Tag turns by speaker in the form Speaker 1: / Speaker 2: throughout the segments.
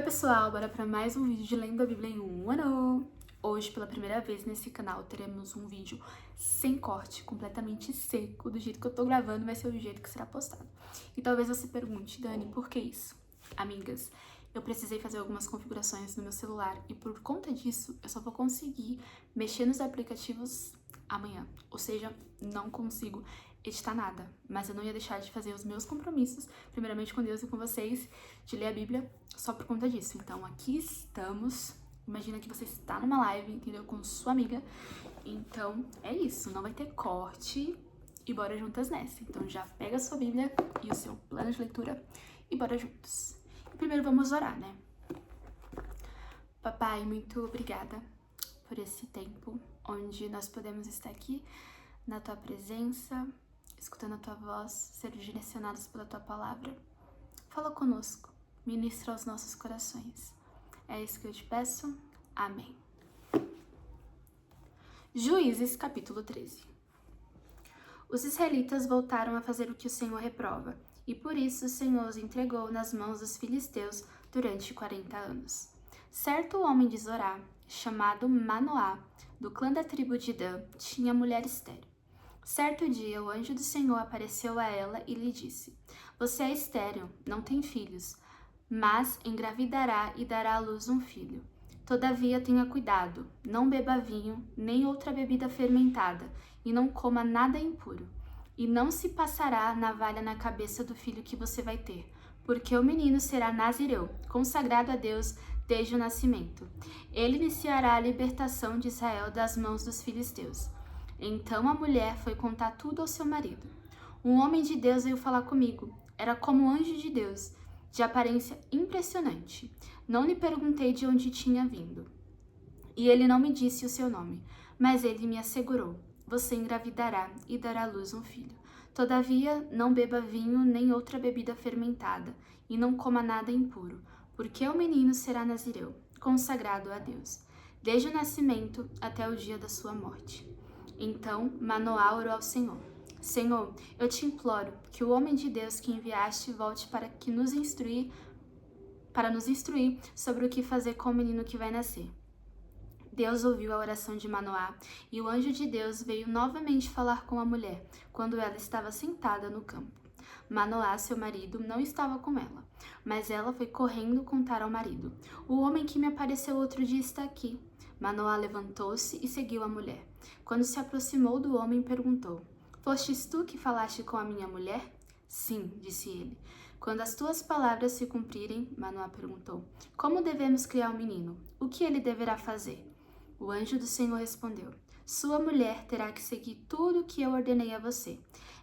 Speaker 1: pessoal, bora para mais um vídeo de Lendo a Bíblia em um ano. Hoje, pela primeira vez nesse canal, teremos um vídeo sem corte, completamente seco, do jeito que eu tô gravando, vai ser o jeito que será postado. E talvez você pergunte, Dani, por que isso? Amigas, eu precisei fazer algumas configurações no meu celular e por conta disso, eu só vou conseguir mexer nos aplicativos amanhã. Ou seja, não consigo editar nada, mas eu não ia deixar de fazer os meus compromissos, primeiramente com Deus e com vocês, de ler a Bíblia só por conta disso. Então aqui estamos, imagina que você está numa live, entendeu, com sua amiga, então é isso, não vai ter corte e bora juntas nessa. Então já pega a sua Bíblia e o seu plano de leitura e bora juntos. E primeiro vamos orar, né? Papai, muito obrigada por esse tempo onde nós podemos estar aqui na tua presença, escutando a tua voz, ser direcionados pela tua palavra. Fala conosco, ministra aos nossos corações. É isso que eu te peço. Amém. Juízes, capítulo 13. Os israelitas voltaram a fazer o que o Senhor reprova, e por isso o Senhor os entregou nas mãos dos filisteus durante 40 anos. Certo homem de Zorá, chamado Manoá, do clã da tribo de Dan, tinha mulher estéril. Certo dia, o anjo do Senhor apareceu a ela e lhe disse: Você é estéril, não tem filhos, mas engravidará e dará à luz um filho. Todavia tenha cuidado, não beba vinho, nem outra bebida fermentada, e não coma nada impuro. E não se passará navalha na cabeça do filho que você vai ter, porque o menino será nazireu, consagrado a Deus desde o nascimento. Ele iniciará a libertação de Israel das mãos dos filisteus. Então a mulher foi contar tudo ao seu marido. Um homem de Deus veio falar comigo. Era como um anjo de Deus, de aparência impressionante. Não lhe perguntei de onde tinha vindo. E ele não me disse o seu nome, mas ele me assegurou: Você engravidará e dará à luz um filho. Todavia, não beba vinho nem outra bebida fermentada, e não coma nada impuro, porque o menino será nazireu, consagrado a Deus, desde o nascimento até o dia da sua morte. Então Manoá orou ao Senhor: Senhor, eu te imploro que o homem de Deus que enviaste volte para nos instruir sobre o que fazer com o menino que vai nascer. Deus ouviu a oração de Manoá, e o anjo de Deus veio novamente falar com a mulher, quando ela estava sentada no campo. Manoá, seu marido, não estava com ela, mas ela foi correndo contar ao marido: O homem que me apareceu outro dia está aqui. Manoá levantou-se e seguiu a mulher. Quando se aproximou do homem, perguntou: Fostes tu que falaste com a minha mulher? Sim, disse ele. Quando as tuas palavras se cumprirem, Manoá perguntou: Como devemos criar o menino? O que ele deverá fazer? O anjo do Senhor respondeu: Sua mulher terá que seguir tudo o que eu ordenei a você.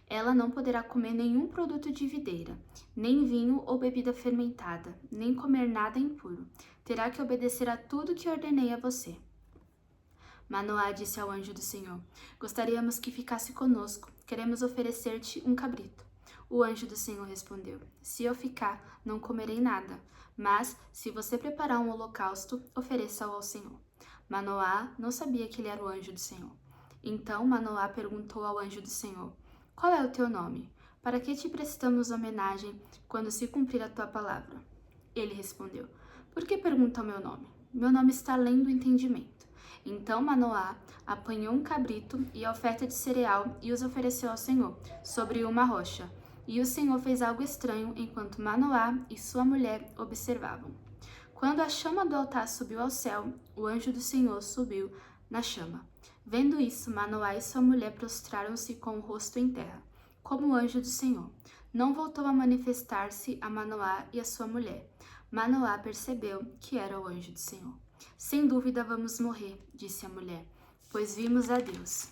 Speaker 1: Ela não poderá comer nenhum produto de videira, nem vinho ou bebida fermentada, nem comer nada impuro. Terá que obedecer a tudo que ordenei a você. Manoá disse ao anjo do Senhor: Gostaríamos que ficasse conosco. Queremos oferecer-te um cabrito. O anjo do Senhor respondeu: Se eu ficar, não comerei nada. Mas, se você preparar um holocausto, ofereça-o ao Senhor. Manoá não sabia que ele era o anjo do Senhor. Então Manoá perguntou ao anjo do Senhor: Qual é o teu nome? Para que te prestamos homenagem quando se cumprir a tua palavra? Ele respondeu: Por que pergunta o meu nome? Meu nome está além do entendimento. Então Manoá apanhou um cabrito e a oferta de cereal e os ofereceu ao Senhor, sobre uma rocha. E o Senhor fez algo estranho enquanto Manoá e sua mulher observavam. Quando a chama do altar subiu ao céu, o anjo do Senhor subiu na chama. Vendo isso, Manoá e sua mulher prostraram-se com o rosto em terra, como o anjo do Senhor. Não voltou a manifestar-se a Manoá e a sua mulher. Manoá percebeu que era o anjo do Senhor. Sem dúvida vamos morrer, disse a mulher, pois vimos a Deus.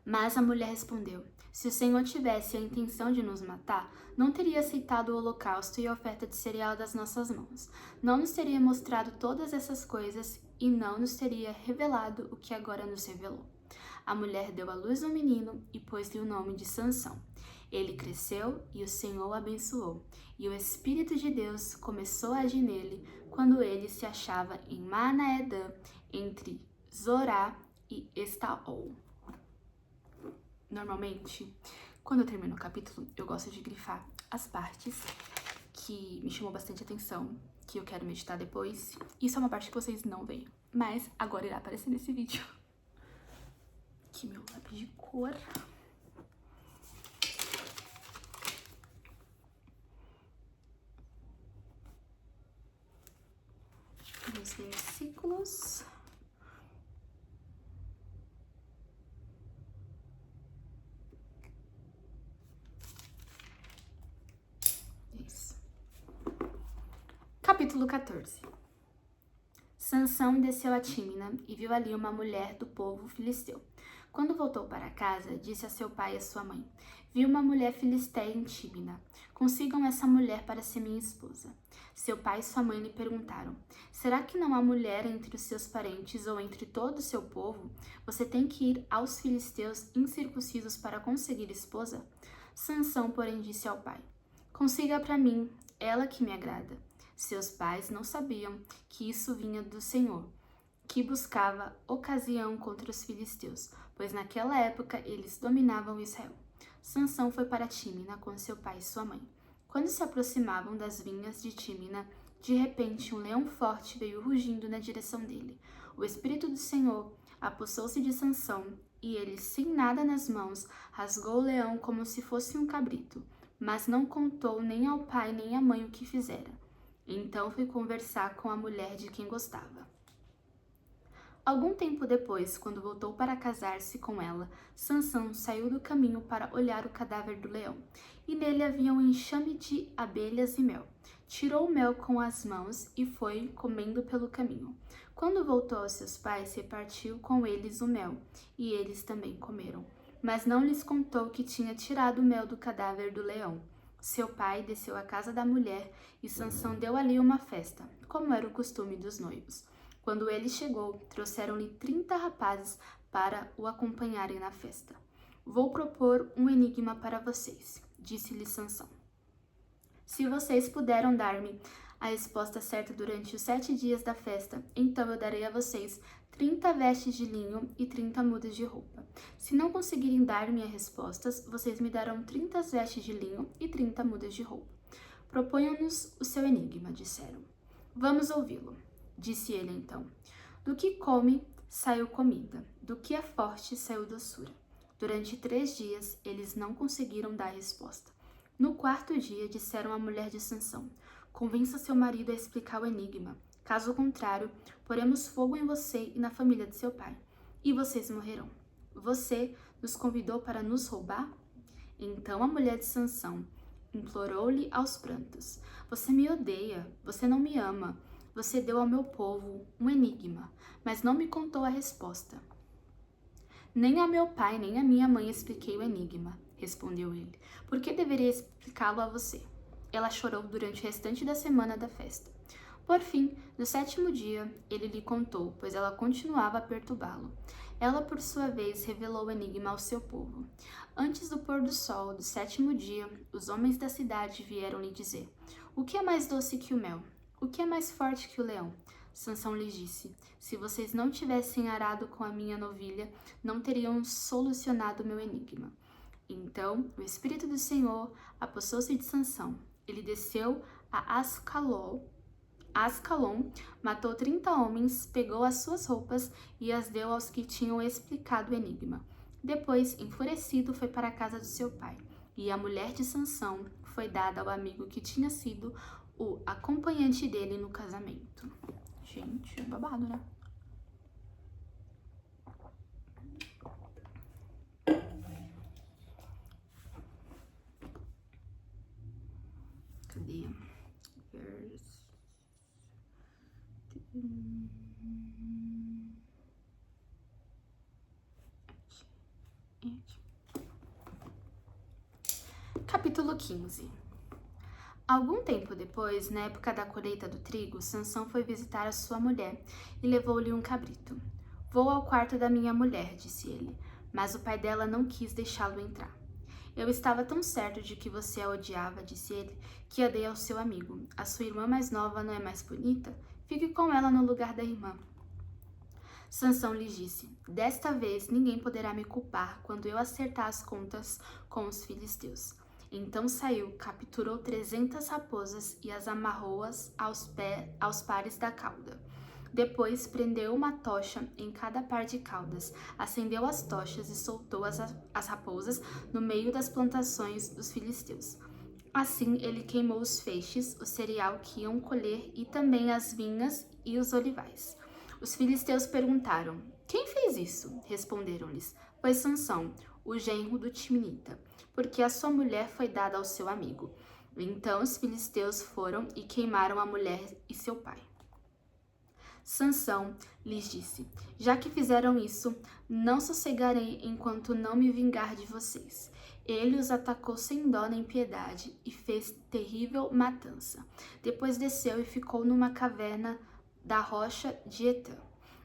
Speaker 1: Mas a mulher respondeu: Se o Senhor tivesse a intenção de nos matar, não teria aceitado o holocausto e a oferta de cereal das nossas mãos. Não nos teria mostrado todas essas coisas e não nos teria revelado o que agora nos revelou. A mulher deu à luz um menino e pôs-lhe o nome de Sansão. Ele cresceu e o Senhor o abençoou, e o Espírito de Deus começou a agir nele quando ele se achava em Manaedã, entre Zorá e Estaol. Normalmente, quando eu termino o capítulo, eu gosto de grifar as partes que me chamou bastante atenção, que eu quero meditar depois. Isso é uma parte que vocês não veem, mas agora irá aparecer nesse vídeo. Aqui meu lápis de cor. Os versículos. Isso. Capítulo 14. Sansão desceu a Tímina e viu ali uma mulher do povo filisteu. Quando voltou para casa, disse a seu pai e a sua mãe: Vi uma mulher filisteia em Tímina. Consigam essa mulher para ser minha esposa. Seu pai e sua mãe lhe perguntaram: Será que não há mulher entre os seus parentes ou entre todo o seu povo? Você tem que ir aos filisteus incircuncisos para conseguir esposa? Sansão, porém, disse ao pai: Consiga para mim, ela que me agrada. Seus pais não sabiam que isso vinha do Senhor, que buscava ocasião contra os filisteus, pois naquela época eles dominavam Israel. Sansão foi para Tímina com seu pai e sua mãe. Quando se aproximavam das vinhas de Tímina, de repente um leão forte veio rugindo na direção dele. O Espírito do Senhor apossou-se de Sansão, e ele, sem nada nas mãos, rasgou o leão como se fosse um cabrito, mas não contou nem ao pai nem à mãe o que fizera. Então foi conversar com a mulher de quem gostava. Algum tempo depois, quando voltou para casar-se com ela, Sansão saiu do caminho para olhar o cadáver do leão, e nele havia um enxame de abelhas e mel. Tirou o mel com as mãos e foi comendo pelo caminho. Quando voltou aos seus pais, repartiu com eles o mel, e eles também comeram. Mas não lhes contou que tinha tirado o mel do cadáver do leão. Seu pai desceu à casa da mulher e Sansão deu ali uma festa, como era o costume dos noivos. Quando ele chegou, trouxeram-lhe 30 rapazes para o acompanharem na festa. Vou propor um enigma para vocês, disse-lhe Sansão. Se vocês puderam dar-me a resposta certa durante os 7 dias da festa, então eu darei a vocês 30 vestes de linho e 30 mudas de roupa. Se não conseguirem dar-me as respostas, vocês me darão 30 vestes de linho e 30 mudas de roupa. Proponham-nos o seu enigma, disseram. Vamos ouvi-lo, disse ele então. Do que come, saiu comida. Do que é forte, saiu doçura. Durante 3 dias, eles não conseguiram dar resposta. No 4º dia, disseram à mulher de Sansão: Convença seu marido a explicar o enigma. Caso contrário, poremos fogo em você e na família de seu pai, e vocês morrerão. Você nos convidou para nos roubar? Então a mulher de Sansão implorou-lhe aos prantos: Você me odeia, você não me ama. Você deu ao meu povo um enigma, mas não me contou a resposta. Nem a meu pai, nem a minha mãe expliquei o enigma, respondeu ele. Por que deveria explicá-lo a você? Ela chorou durante o restante da semana da festa. Por fim, no 7º dia, ele lhe contou, pois ela continuava a perturbá-lo. Ela, por sua vez, revelou o enigma ao seu povo. Antes do pôr do sol do 7º dia, os homens da cidade vieram lhe dizer: O que é mais doce que o mel? O que é mais forte que o leão? Sansão lhes disse: Se vocês não tivessem arado com a minha novilha, não teriam solucionado meu enigma. Então, o Espírito do Senhor apossou-se de Sansão. Ele desceu a Ascalon, matou 30 homens, pegou as suas roupas e as deu aos que tinham explicado o enigma. Depois, enfurecido, foi para a casa do seu pai, e a mulher de Sansão foi dada ao amigo que tinha sido o acompanhante dele no casamento. Gente, é babado, né? Cadê? Capítulo 15. Algum tempo depois, na época da colheita do trigo, Sansão foi visitar a sua mulher e levou-lhe um cabrito. Vou ao quarto da minha mulher, disse ele, mas o pai dela não quis deixá-lo entrar. Eu estava tão certo de que você a odiava, disse ele, que a dei ao seu amigo. A sua irmã mais nova não é mais bonita? Fique com ela no lugar da irmã. Sansão lhe disse: Desta vez ninguém poderá me culpar quando eu acertar as contas com os filisteus. Então saiu, capturou 300 raposas e as amarrou-as aos pares da cauda. Depois prendeu uma tocha em cada par de caudas, acendeu as tochas e soltou as raposas no meio das plantações dos filisteus. Assim ele queimou os feixes, o cereal que iam colher e também as vinhas e os olivais. Os filisteus perguntaram: quem fez isso? Responderam-lhes: foi Sansão, o genro do Timnita, porque a sua mulher foi dada ao seu amigo. Então os filisteus foram e queimaram a mulher e seu pai. Sansão lhes disse: já que fizeram isso, não sossegarei enquanto não me vingar de vocês. Ele os atacou sem dó nem piedade e fez terrível matança. Depois desceu e ficou numa caverna da rocha de Etã.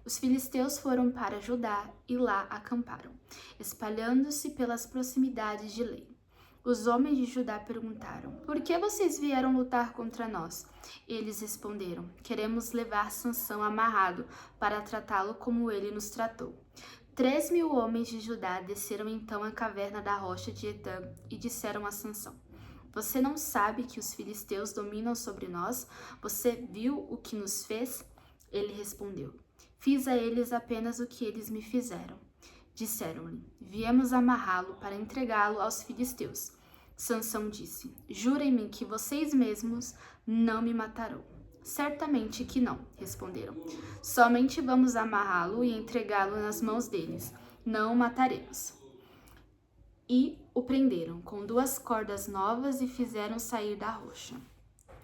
Speaker 1: Os filisteus foram para Judá e lá acamparam, espalhando-se pelas proximidades de Lei. Os homens de Judá perguntaram: por que vocês vieram lutar contra nós? Eles responderam: queremos levar Sansão amarrado para tratá-lo como ele nos tratou. 3.000 homens de Judá desceram então à caverna da rocha de Etã e disseram a Sansão: você não sabe que os filisteus dominam sobre nós? Você viu o que nos fez? Ele respondeu: fiz a eles apenas o que eles me fizeram. Disseram-lhe: viemos amarrá-lo para entregá-lo aos filisteus. Sansão disse: jurem-me que vocês mesmos não me matarão. Certamente que não, responderam. Somente vamos amarrá-lo e entregá-lo nas mãos deles. Não o mataremos. E o prenderam com 2 cordas novas e fizeram sair da rocha.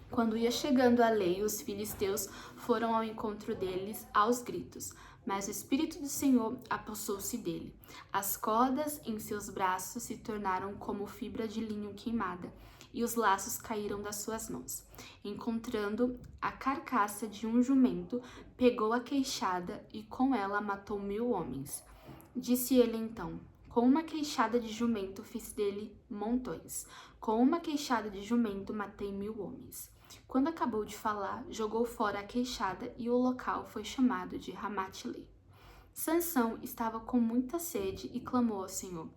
Speaker 1: Quando ia chegando a Lei, os filisteus foram ao encontro deles aos gritos. Mas o Espírito do Senhor apossou-se dele. As cordas em seus braços se tornaram como fibra de linho queimada, e os laços caíram das suas mãos. Encontrando a carcaça de um jumento, pegou a queixada e com ela matou 1.000 homens. Disse ele então: com uma queixada de jumento fiz dele montões. Com uma queixada de jumento matei 1.000 homens. Quando acabou de falar, jogou fora a queixada e o local foi chamado de Ramat-Lei. Sansão estava com muita sede e clamou ao Senhor: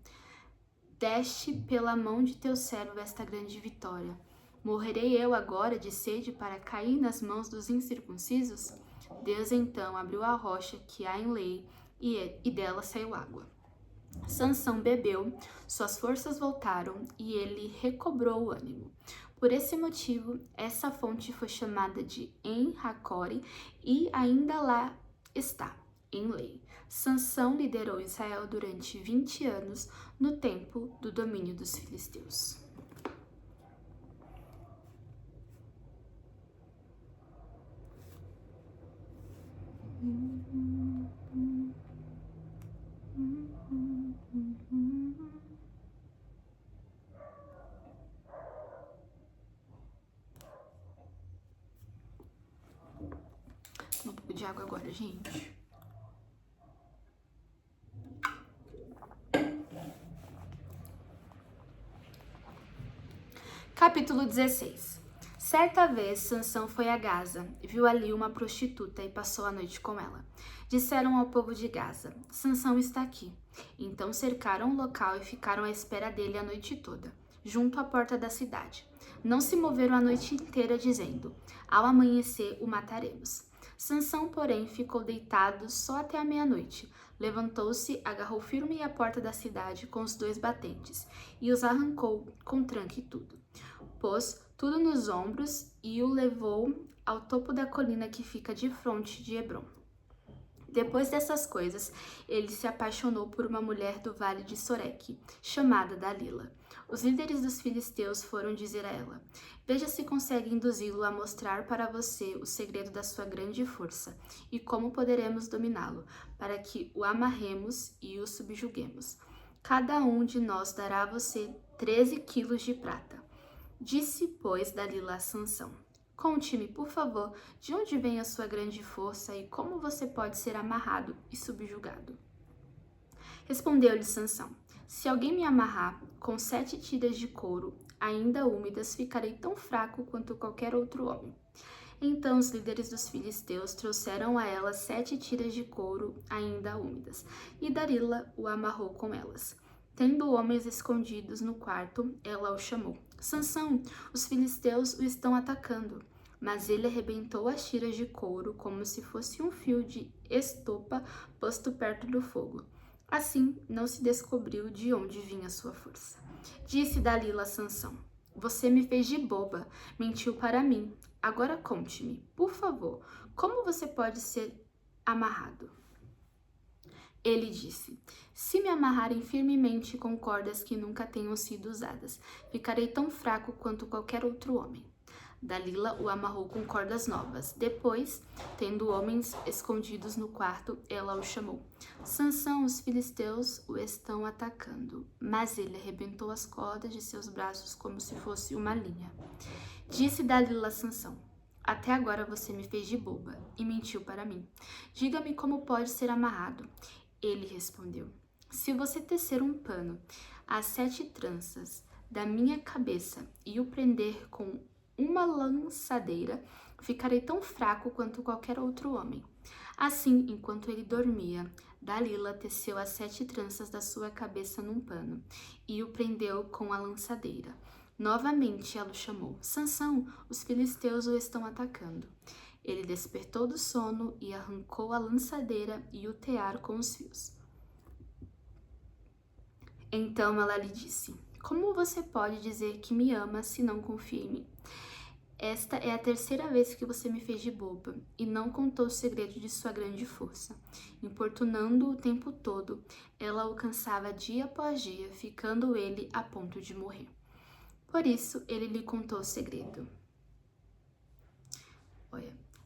Speaker 1: deste pela mão de teu servo esta grande vitória. Morrerei eu agora de sede para cair nas mãos dos incircuncisos? Deus então abriu a rocha que há em Lei e dela saiu água. Sansão bebeu, suas forças voltaram e ele recobrou o ânimo. Por esse motivo, essa fonte foi chamada de En-Hakkore e ainda lá está, em Lei. Sansão liderou Israel durante 20 anos no tempo do domínio dos filisteus. Um pouco de água agora, gente. Capítulo 16. Certa vez, Sansão foi a Gaza, viu ali uma prostituta e passou a noite com ela. Disseram ao povo de Gaza: Sansão está aqui. Então cercaram o local e ficaram à espera dele a noite toda, junto à porta da cidade. Não se moveram a noite inteira, dizendo: ao amanhecer o mataremos. Sansão, porém, ficou deitado só até a meia-noite. Levantou-se, agarrou firme a porta da cidade com os 2 batentes e os arrancou com tranque e tudo. Pôs tudo nos ombros e o levou ao topo da colina que fica de fronte de Hebrom. Depois dessas coisas, ele se apaixonou por uma mulher do vale de Soreque, chamada Dalila. Os líderes dos filisteus foram dizer a ela: veja se consegue induzi-lo a mostrar para você o segredo da sua grande força e como poderemos dominá-lo, para que o amarremos e o subjuguemos. Cada um de nós dará a você 13 quilos de prata. Disse, pois, Dalila a Sansão: conte-me, por favor, de onde vem a sua grande força e como você pode ser amarrado e subjugado. Respondeu-lhe Sansão: se alguém me amarrar com 7 tiras de couro, ainda úmidas, ficarei tão fraco quanto qualquer outro homem. Então os líderes dos filisteus trouxeram a ela 7 tiras de couro ainda úmidas, e Dalila o amarrou com elas. Tendo homens escondidos no quarto, ela o chamou. Sansão, os filisteus o estão atacando. Mas ele arrebentou as tiras de couro como se fosse um fio de estopa posto perto do fogo. Assim, não se descobriu de onde vinha sua força. Disse Dalila a Sansão: Você me fez de boba, mentiu para mim. Agora conte-me, por favor, como você pode ser amarrado? Ele disse: Se me amarrarem firmemente com cordas que nunca tenham sido usadas, ficarei tão fraco quanto qualquer outro homem. Dalila o amarrou com cordas novas. Depois, tendo homens escondidos no quarto, ela o chamou. Sansão, os filisteus o estão atacando. Mas ele arrebentou as cordas de seus braços como se fosse uma linha. Disse Dalila a Sansão: Até agora você me fez de boba e mentiu para mim. Diga-me como pode ser amarrado. Ele respondeu: Se você tecer um pano às 7 tranças da minha cabeça e o prender com uma lançadeira, ficarei tão fraco quanto qualquer outro homem. Assim, enquanto ele dormia, Dalila teceu as 7 tranças da sua cabeça num pano e o prendeu com a lançadeira. Novamente ela o chamou. Sansão, os filisteus o estão atacando. Ele despertou do sono e arrancou a lançadeira e o tear com os fios. Então ela lhe disse: Como você pode dizer que me ama se não confia em mim? Esta é a 3ª vez que você me fez de boba e não contou o segredo de sua grande força. Importunando-o o tempo todo, ela o cansava dia após dia, ficando ele a ponto de morrer. Por isso, ele lhe contou o segredo.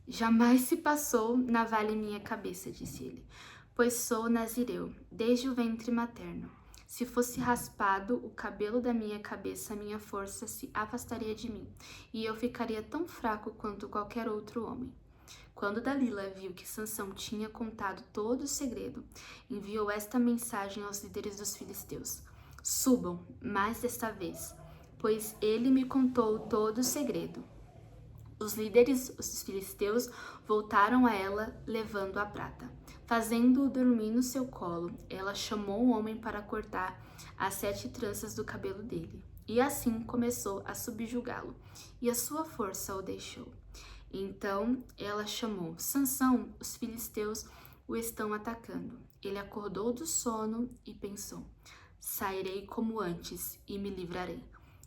Speaker 1: Jamais se passou navalha em minha cabeça, disse ele, pois sou nazireu, desde o ventre materno. Se fosse raspado o cabelo da minha cabeça, minha força se afastaria de mim, e eu ficaria tão fraco quanto qualquer outro homem. Quando Dalila viu que Sansão tinha contado todo o segredo, enviou esta mensagem aos líderes dos filisteus: Subam, mais desta vez, pois ele me contou todo o segredo. Os líderes dos filisteus voltaram a ela, levando a prata. Fazendo-o dormir no seu colo, ela chamou um homem para cortar as 7 tranças do cabelo dele. E assim começou a subjugá-lo, e a sua força o deixou. Então ela chamou: Sansão, os filisteus o estão atacando. Ele acordou do sono e pensou: Sairei como antes e me livrarei.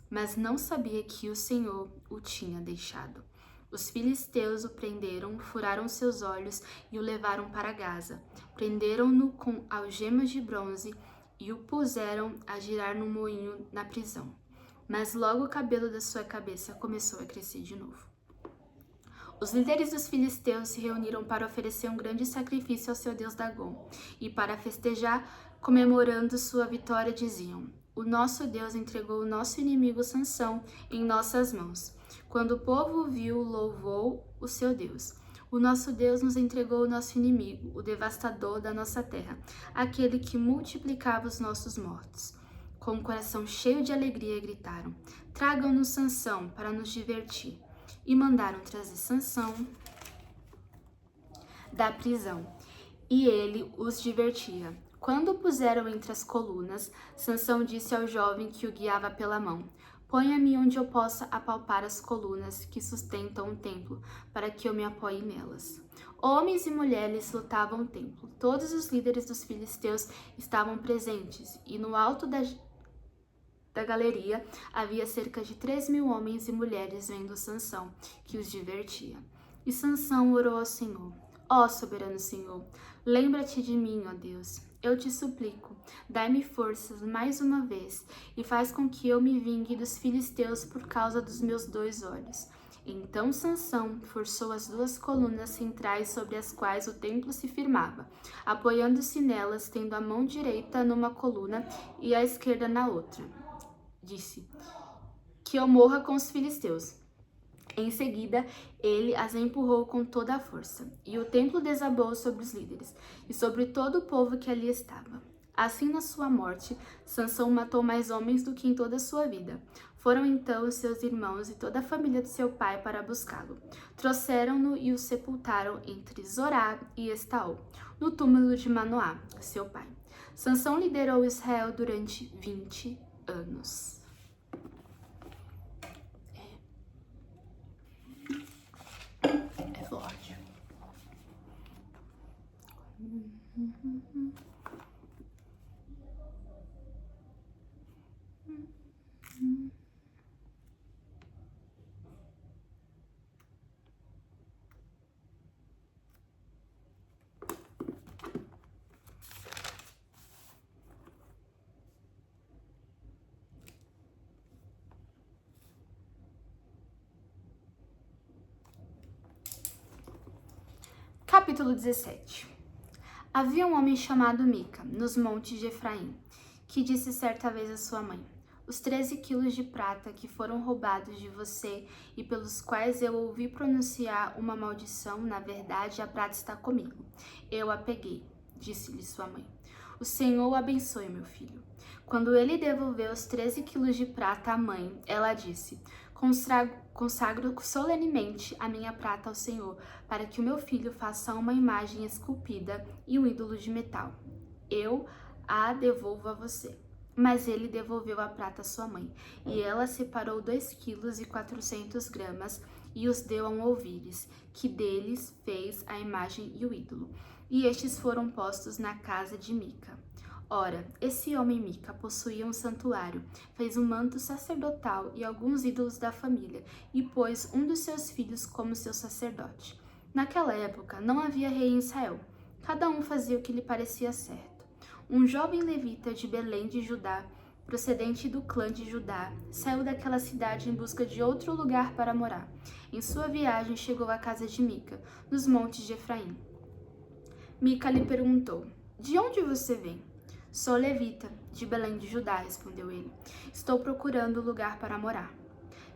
Speaker 1: Mas não sabia que o Senhor o tinha deixado. Os filisteus o prenderam, furaram seus olhos e o levaram para Gaza. Prenderam-no com algemas de bronze e o puseram a girar no moinho na prisão. Mas logo o cabelo da sua cabeça começou a crescer de novo. Os líderes dos filisteus se reuniram para oferecer um grande sacrifício ao seu deus Dagom e para festejar, comemorando sua vitória, diziam: O nosso Deus entregou o nosso inimigo Sansão em nossas mãos. Quando o povo o viu, louvou o seu Deus. O nosso Deus nos entregou o nosso inimigo, o devastador da nossa terra, aquele que multiplicava os nossos mortos. Com o coração cheio de alegria, gritaram: Tragam-nos Sansão para nos divertir. E mandaram trazer Sansão da prisão, e ele os divertia. Quando o puseram entre as colunas, Sansão disse ao jovem que o guiava pela mão: Ponha-me onde eu possa apalpar as colunas que sustentam o templo, para que eu me apoie nelas. Homens e mulheres lutavam o templo. Todos os líderes dos filisteus estavam presentes, e no alto da galeria havia cerca de 3.000 homens e mulheres vendo Sansão, que os divertia. E Sansão orou ao Senhor: Ó soberano Senhor, lembra-te de mim, ó Deus. Eu te suplico, dai-me forças mais uma vez e faz com que eu me vingue dos filisteus por causa dos meus 2 olhos. Então Sansão forçou as 2 colunas centrais sobre as quais o templo se firmava, apoiando-se nelas, tendo a mão direita numa coluna e a esquerda na outra. Disse: Que eu morra com os filisteus. Em seguida, ele as empurrou com toda a força, e o templo desabou sobre os líderes e sobre todo o povo que ali estava. Assim, na sua morte, Sansão matou mais homens do que em toda a sua vida. Foram então os seus irmãos e toda a família de seu pai para buscá-lo. Trouxeram-no e o sepultaram entre Zorá e Estaol, no túmulo de Manoá, seu pai. Sansão liderou Israel durante 20 anos. É forte. Capítulo 17. Havia um homem chamado Mica, nos montes de Efraim, que disse certa vez à sua mãe: os 13 quilos de prata que foram roubados de você e pelos quais eu ouvi pronunciar uma maldição, na verdade a prata está comigo. Eu a peguei, disse-lhe sua mãe. O Senhor o abençoe, meu filho. Quando ele devolveu os 13 quilos de prata à mãe, ela disse: consagro solenemente a minha prata ao Senhor, para que o meu filho faça uma imagem esculpida e um ídolo de metal. Eu a devolvo a você. Mas ele devolveu a prata à sua mãe, e ela separou 2,4 kg e os deu a um ouvires, que deles fez a imagem e o ídolo. E estes foram postos na casa de Mica. Ora, esse homem Mica possuía um santuário, fez um manto sacerdotal e alguns ídolos da família, e pôs um dos seus filhos como seu sacerdote. Naquela época não havia rei em Israel. Cada um fazia o que lhe parecia certo. Um jovem levita de Belém de Judá, procedente do clã de Judá, saiu daquela cidade em busca de outro lugar para morar. Em sua viagem chegou à casa de Mica, nos montes de Efraim. Mica lhe perguntou: de onde você vem? Sou levita, de Belém de Judá, respondeu ele. Estou procurando lugar para morar.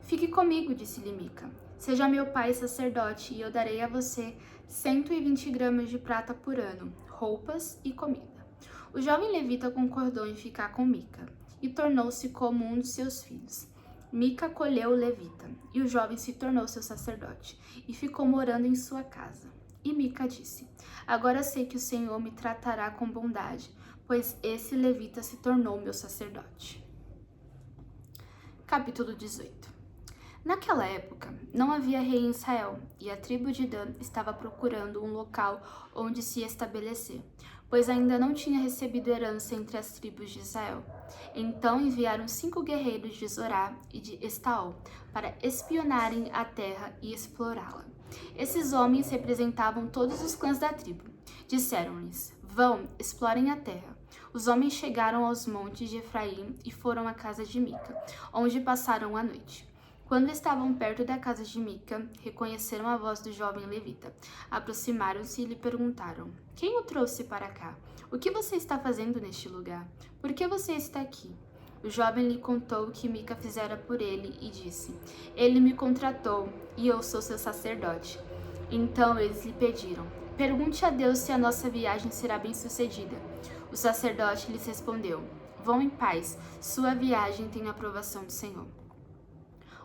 Speaker 1: Fique comigo, disse-lhe Mica. Seja meu pai sacerdote e eu darei a você 120 gramas de prata por ano, roupas e comida. O jovem levita concordou em ficar com Mica e tornou-se como um de seus filhos. Mica acolheu o levita e o jovem se tornou seu sacerdote e ficou morando em sua casa. E Mica disse: agora sei que o Senhor me tratará com bondade, pois esse levita se tornou meu sacerdote. Capítulo 18. Naquela época, não havia rei em Israel, e a tribo de Dan estava procurando um local onde se estabelecer, pois ainda não tinha recebido herança entre as tribos de Israel. Então enviaram 5 guerreiros de Zorá e de Estaol para espionarem a terra e explorá-la. Esses homens representavam todos os clãs da tribo. Disseram-lhes: vão, explorem a terra. Os homens chegaram aos montes de Efraim e foram à casa de Mica, onde passaram a noite. Quando estavam perto da casa de Mica, reconheceram a voz do jovem levita. Aproximaram-se e lhe perguntaram: quem o trouxe para cá? O que você está fazendo neste lugar? Por que você está aqui? O jovem lhe contou o que Mica fizera por ele e disse: ele me contratou e eu sou seu sacerdote. Então eles lhe pediram: pergunte a Deus se a nossa viagem será bem-sucedida. O sacerdote lhes respondeu: vão em paz, sua viagem tem a aprovação do Senhor.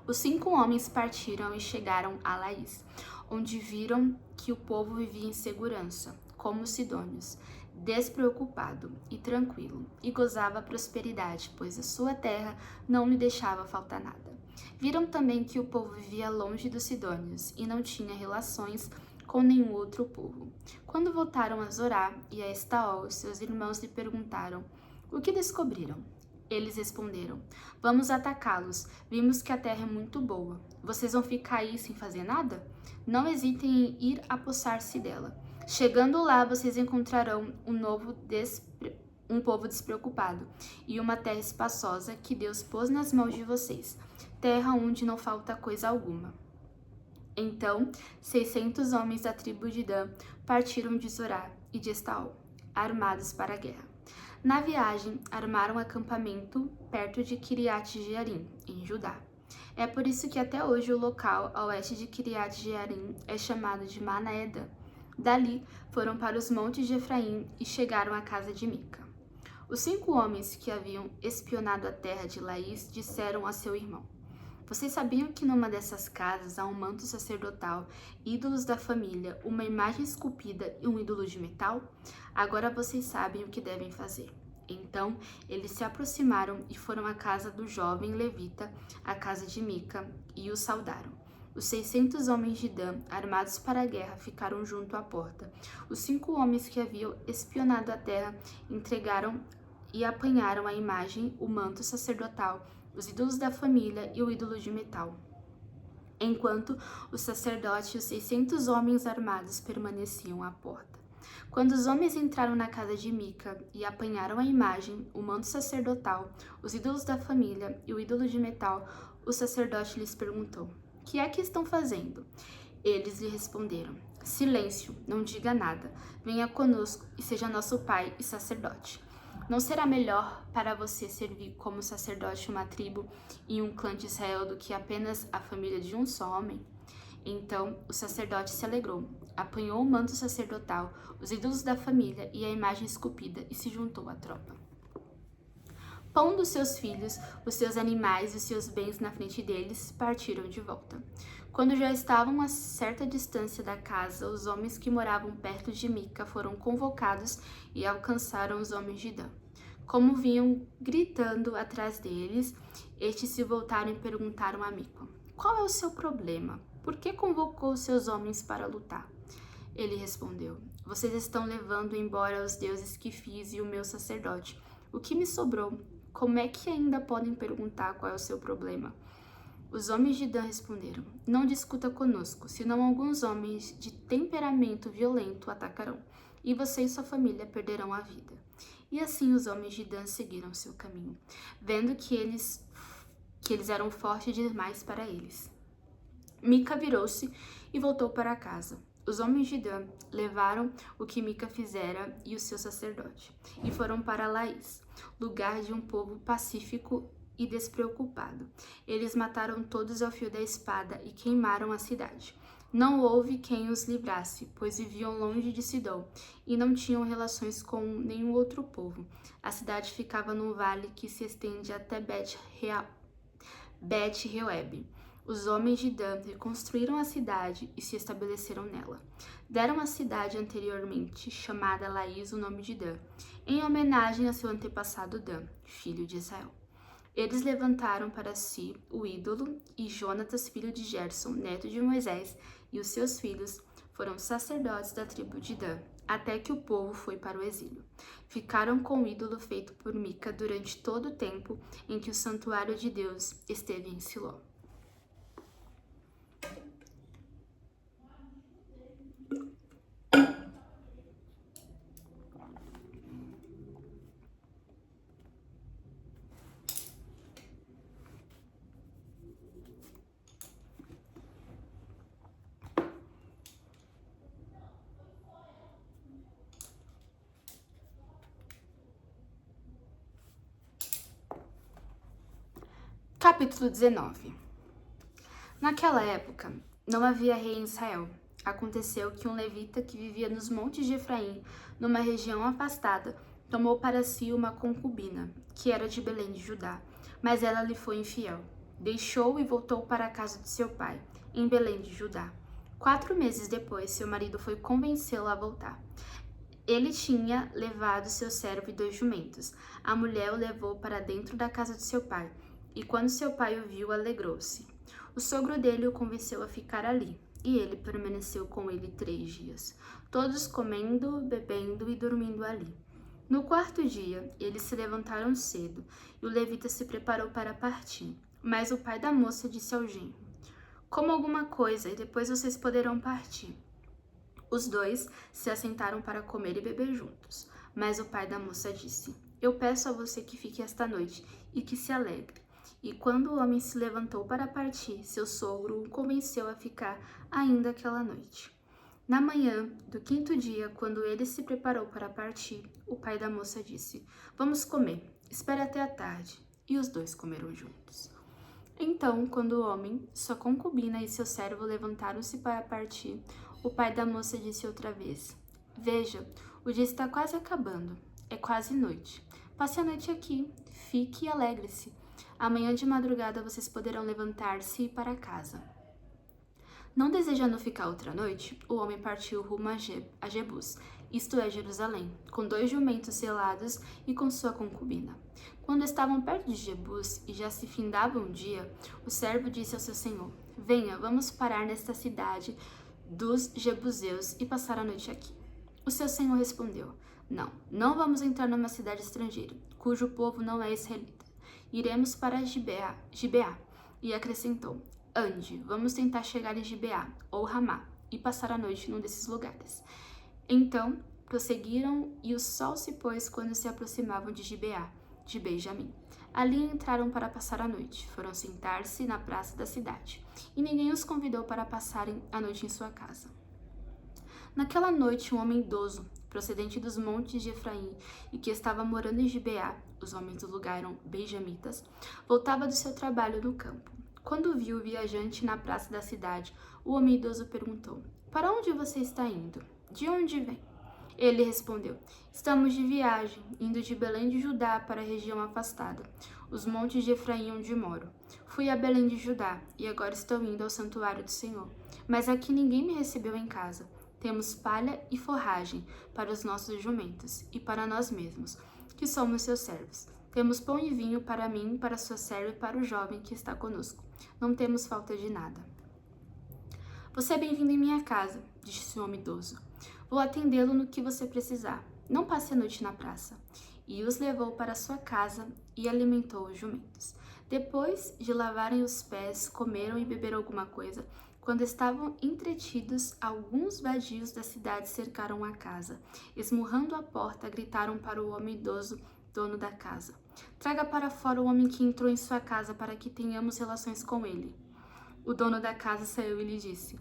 Speaker 1: Os 5 homens partiram e chegaram a Laís, onde viram que o povo vivia em segurança, como os sidônios, despreocupado e tranquilo, e gozava prosperidade, pois a sua terra não lhe deixava faltar nada. Viram também que o povo vivia longe dos sidônios e não tinha relações com nenhum outro povo. Quando voltaram a Zorá e a Estaol, seus irmãos lhe perguntaram: o que descobriram? Eles responderam: vamos atacá-los. Vimos que a terra é muito boa. Vocês vão ficar aí sem fazer nada? Não hesitem em ir apossar-se dela. Chegando lá, vocês encontrarão um povo despreocupado e uma terra espaçosa que Deus pôs nas mãos de vocês, terra onde não falta coisa alguma. Então, 600 homens da tribo de Dan partiram de Zorá e de Estaol, armados para a guerra. Na viagem, armaram acampamento perto de Kiriat Jearim, em Judá. É por isso que até hoje o local a oeste de Kiriat Jearim é chamado de Manaedã. Dali, foram para os montes de Efraim e chegaram à casa de Mica. Os 5 homens que haviam espionado a terra de Laís disseram a seu irmão: vocês sabiam que numa dessas casas há um manto sacerdotal, ídolos da família, uma imagem esculpida e um ídolo de metal? Agora vocês sabem o que devem fazer. Então eles se aproximaram e foram à casa do jovem levita, à casa de Mica, e o saudaram. Os 600 homens de Dan, armados para a guerra, ficaram junto à porta. Os 5 homens que haviam espionado a terra entregaram e apanharam a imagem, o manto sacerdotal, os ídolos da família e o ídolo de metal. Enquanto o sacerdote e os 600 homens armados permaneciam à porta. Quando os homens entraram na casa de Mica e apanharam a imagem, o manto sacerdotal, os ídolos da família e o ídolo de metal, o sacerdote lhes perguntou: "Que é que estão fazendo?" Eles lhe responderam: "Silêncio, não diga nada. Venha conosco e seja nosso pai e sacerdote. Não será melhor para você servir como sacerdote uma tribo e um clã de Israel do que apenas a família de um só homem?" Então o sacerdote se alegrou, apanhou o manto sacerdotal, os ídolos da família e a imagem esculpida e se juntou à tropa. Pondo seus filhos, os seus animais e os seus bens na frente deles, partiram de volta. Quando já estavam a certa distância da casa, os homens que moravam perto de Mica foram convocados e alcançaram os homens de Dan. Como vinham gritando atrás deles, estes se voltaram e perguntaram a Mica: "Qual é o seu problema? Por que convocou os seus homens para lutar?" Ele respondeu: "Vocês estão levando embora os deuses que fiz e o meu sacerdote. O que me sobrou? Como é que ainda podem perguntar qual é o seu problema?" Os homens de Dan responderam: "Não discuta conosco, senão alguns homens de temperamento violento atacarão, e você e sua família perderão a vida." E assim os homens de Dan seguiram seu caminho, vendo que eles eram fortes demais para eles. Mica virou-se e voltou para casa. Os homens de Dan levaram o que Mica fizera e o seu sacerdote, e foram para Laís, lugar de um povo pacífico e despreocupado. Eles mataram todos ao fio da espada e queimaram a cidade. Não houve quem os livrasse, pois viviam longe de Sidom e não tinham relações com nenhum outro povo. A cidade ficava num vale que se estende até Bet-Reob. Os homens de Dan reconstruíram a cidade e se estabeleceram nela. Deram à cidade anteriormente chamada Laís o nome de Dan, em homenagem a seu antepassado Dan, filho de Israel. Eles levantaram para si o ídolo, e Jonatas, filho de Gerson, neto de Moisés, e os seus filhos foram sacerdotes da tribo de Dan, até que o povo foi para o exílio. Ficaram com o ídolo feito por Mica durante todo o tempo em que o santuário de Deus esteve em Siló. Capítulo 19. Naquela época, não havia rei em Israel. Aconteceu que um levita que vivia nos montes de Efraim, numa região afastada, tomou para si uma concubina, que era de Belém de Judá, mas ela lhe foi infiel. Deixou-o e voltou para a casa de seu pai, em Belém de Judá. 4 meses depois, seu marido foi convencê-la a voltar. Ele tinha levado seu servo e 2 jumentos. A mulher o levou para dentro da casa de seu pai, e quando seu pai o viu, alegrou-se. O sogro dele o convenceu a ficar ali, e ele permaneceu com ele 3 dias, todos comendo, bebendo e dormindo ali. No 4º dia, eles se levantaram cedo, e o levita se preparou para partir. Mas o pai da moça disse ao genro: "Coma alguma coisa, e depois vocês poderão partir." Os 2 se assentaram para comer e beber juntos. Mas o pai da moça disse: "Eu peço a você que fique esta noite e que se alegre." E quando o homem se levantou para partir, seu sogro o convenceu a ficar ainda aquela noite. Na manhã do 5º dia, quando ele se preparou para partir, o pai da moça disse: "Vamos comer, espere até a tarde." E os 2 comeram juntos. Então, quando o homem, sua concubina e seu servo levantaram-se para partir, o pai da moça disse outra vez: "Veja, o dia está quase acabando, é quase noite. Passe a noite aqui, fique e alegre-se. Amanhã de madrugada vocês poderão levantar-se e ir para casa." Não desejando ficar outra noite, o homem partiu rumo a Jebus isto é, Jerusalém, com 2 jumentos selados e com sua concubina. Quando estavam perto de Jebus e já se findava um dia, o servo disse ao seu senhor: Venha, vamos parar nesta cidade dos Jebuseus e passar a noite aqui. O seu senhor respondeu: Não vamos entrar numa cidade estrangeira, cujo povo não é israelita. Iremos para Gibeá. E acrescentou: Ande, vamos tentar chegar em Gibeá ou Ramá e passar a noite num desses lugares. Então prosseguiram e o sol se pôs quando se aproximavam de Gibeá, de Benjamim. Ali entraram para passar a noite. Foram sentar-se na praça da cidade, e ninguém os convidou para passarem a noite em sua casa. Naquela noite, um homem idoso, procedente dos montes de Efraim, e que estava morando em Gibeá, os homens do lugar eram benjamitas, voltava do seu trabalho no campo. Quando viu o viajante na praça da cidade, o homem idoso perguntou: Para onde você está indo? De onde vem? Ele respondeu: Estamos de viagem, indo de Belém de Judá para a região afastada, os montes de Efraim onde moro. Fui a Belém de Judá e agora estou indo ao santuário do Senhor. Mas aqui ninguém me recebeu em casa. Temos palha e forragem para os nossos jumentos e para nós mesmos, que somos seus servos. Temos pão e vinho para mim, para sua serva e para o jovem que está conosco. Não temos falta de nada. Você é bem-vindo em minha casa, disse o homem idoso. Vou atendê-lo no que você precisar. Não passe a noite na praça. E os levou para sua casa e alimentou os jumentos. Depois de lavarem os pés, comeram e beberam alguma coisa. Quando estavam entretidos, alguns vadios da cidade cercaram a casa. Esmurrando a porta, gritaram para o homem idoso, dono da casa: Traga para fora o homem que entrou em sua casa para que tenhamos relações com ele. O dono da casa saiu e lhe disse: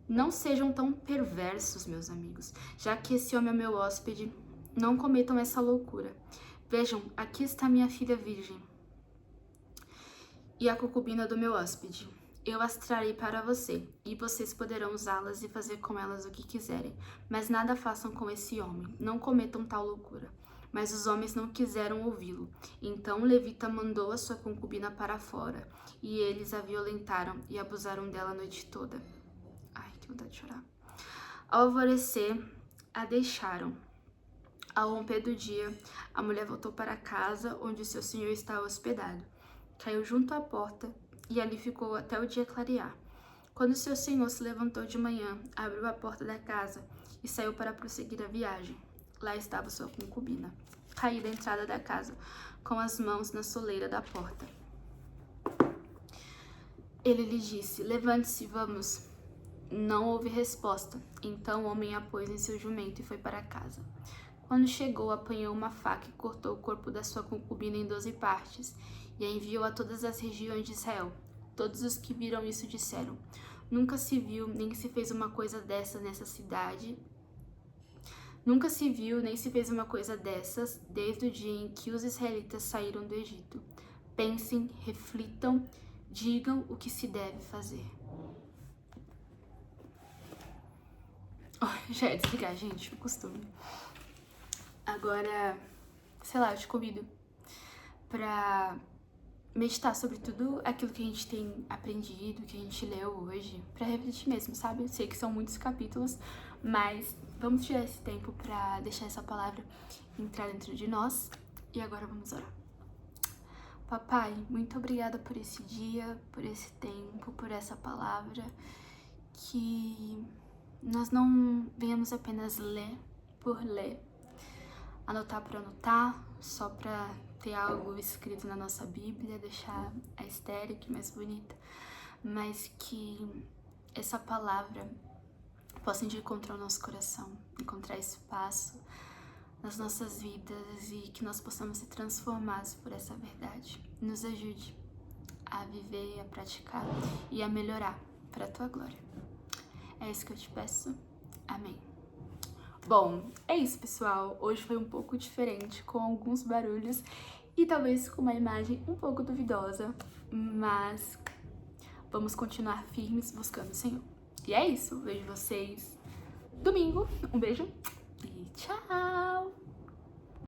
Speaker 1: Não sejam tão perversos, meus amigos, já que esse homem é meu hóspede. Não cometam essa loucura. Vejam, aqui está minha filha virgem e a concubina do meu hóspede. Eu as trarei para você, e vocês poderão usá-las e fazer com elas o que quiserem. Mas nada façam com esse homem, não cometam tal loucura. Mas os homens não quiseram ouvi-lo. Então o levita mandou a sua concubina para fora, e eles a violentaram e abusaram dela a noite toda. Ai, que vontade de chorar. Ao alvorecer, a deixaram. Ao romper do dia, a mulher voltou para casa onde seu senhor estava hospedado. Caiu junto à porta e ali ficou até o dia clarear. Quando seu senhor se levantou de manhã, abriu a porta da casa e saiu para prosseguir a viagem. Lá estava sua concubina, caída à entrada da casa, com as mãos na soleira da porta. Ele lhe disse: Levante-se, vamos. Não houve resposta. Então o homem a pôs em seu jumento e foi para casa. Quando chegou, apanhou uma faca e cortou o corpo da sua concubina em 12 partes e a enviou a todas as regiões de Israel. Todos os que viram isso disseram: Nunca se viu nem se fez uma coisa dessa nessa cidade. Nunca se viu nem se fez uma coisa dessas desde o dia em que os israelitas saíram do Egito. Pensem, reflitam, digam o que se deve fazer. Já é desligar, gente, o costume. Agora, sei lá, eu te convido pra meditar sobre tudo aquilo que a gente tem aprendido, que a gente leu hoje, pra refletir mesmo, sabe? Eu sei que são muitos capítulos, mas vamos tirar esse tempo pra deixar essa palavra entrar dentro de nós. E agora vamos orar. Papai, muito obrigada por esse dia, por esse tempo, por essa palavra, que nós não venhamos apenas ler por ler, anotar por anotar, só para ter algo escrito na nossa Bíblia, deixar a estéril mais bonita, mas que essa palavra possa encontrar o nosso coração, encontrar espaço nas nossas vidas e que nós possamos ser transformados por essa verdade. Nos ajude a viver, a praticar e a melhorar para a tua glória. É isso que eu te peço. Amém. Bom, é isso, pessoal. Hoje foi um pouco diferente, com alguns barulhos e talvez com uma imagem um pouco duvidosa, mas vamos continuar firmes buscando o Senhor. E é isso. Vejo vocês domingo. Um beijo e tchau!